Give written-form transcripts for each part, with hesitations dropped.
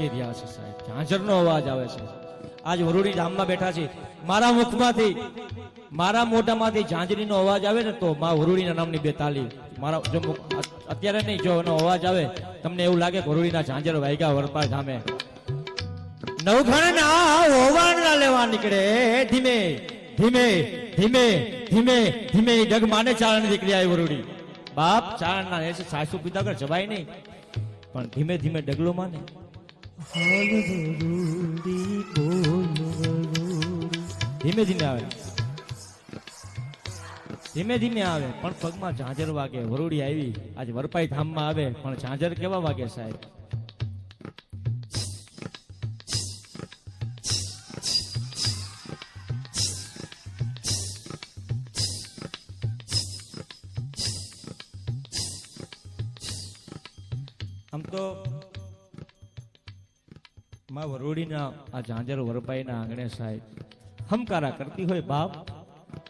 ટકી રહ્યા છે સાહેબ. ઝાંઝરનો અવાજ આવે છે. આજ વરુડી ધામમાં બેઠા છે. મારા મુખમાંથી મારા મોઢામાંથી ઝાંઝરીનો અવાજ આવે ને તો માં વરુડીના નામની બે તાલી મારા જો અત્યારે નહીં, જો એનો અવાજ આવે તમને એવું લાગે કે વરુડીના ઝાંઝર વાગ્યા વરપા ધામે. નવઘણના હોવાના લેવા નીકળે ધીમે ધીમે ધીમે ધીમે ધીમે ડગમાને ચારણ નીકળી આવી વરુડી. બાપ ચારણના એસે સાસુ પીધા કર જવાય નહીં, પણ ધીમે ધીમે ડગલો માને. ધીમે ધીમે આવે, ધીમે ધીમે આવે પણ પગમાં ઝાંઝર વાગે. વરુડી આવી આજ વરપાઈ ધામમાં આવે પણ ઝાંઝર કેવા વાગે સાહેબ? આમ તો માં વરુડીના આ ઝાંઝર વરપાઈના આંગણે સાહેબ હમકારા કરતી હોય. બાપ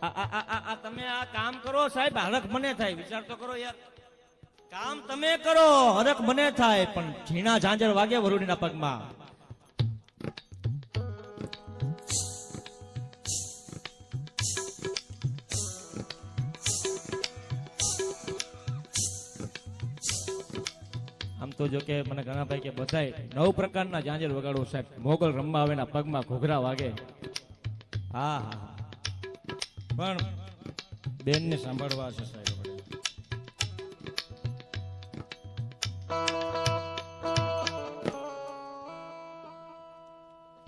આ તમે આ કામ કરો સાહેબ, હરખ મને થાય. વિચાર તો કરો યાર, કામ તમે કરો હરખ મને થાય, પણ ઝીણા ઝાંઝર વાગે વરુડીના પગમાં. આમ તો જો કે મને ઘણા ભાઈ કે બધાય 9 પ્રકારના ઝાંઝર વગાડો સાહેબ. મોગલ રમવા આવે ના પગમાં ઘોઘરા વાગે. હા હા, પણ બેન ને સાંભળવા છે સાહેબ.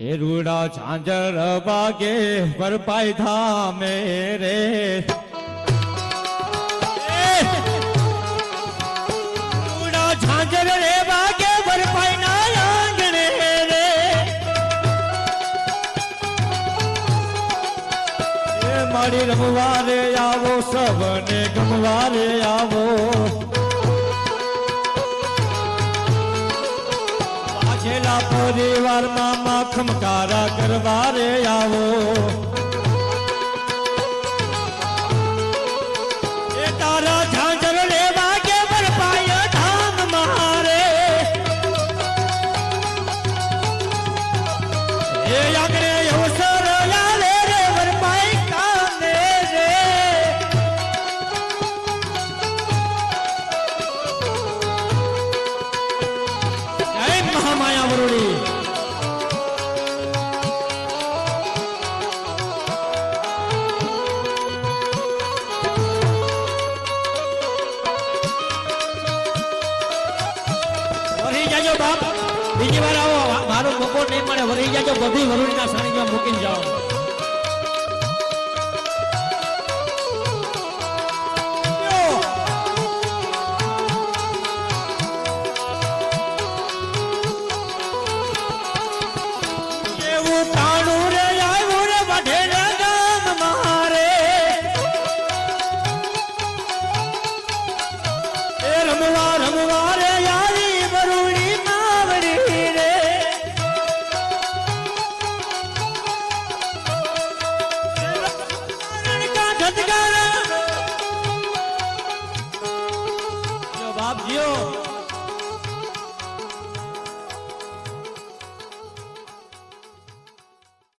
એ રૂડા ઝાંઝર વાગે વરપાઈ ધામે રે, રૂડા ઝાંઝર રે વાગે વરપાઈ ના આંગણે રે. એ મારી રમવા રે આવો, સબને ગમવા રે આવો. પાછેલા પરિવારમાં માખમકારા કરવા રે આવો. એ તારા ઝાંઝર રે વાગે વરપાઈ ધામ મારે. એ આંગણે અવસર આવે રે વરપાઈ કાને રે. જય મહામાયા વરુડી. વરી જાજો બાપ, બીજી વાર આવો, મારો મોકો નહીં મળે. વરી જાજો, બધી વરુડીના સાનિધ્યમાં મૂકીને જાઓ.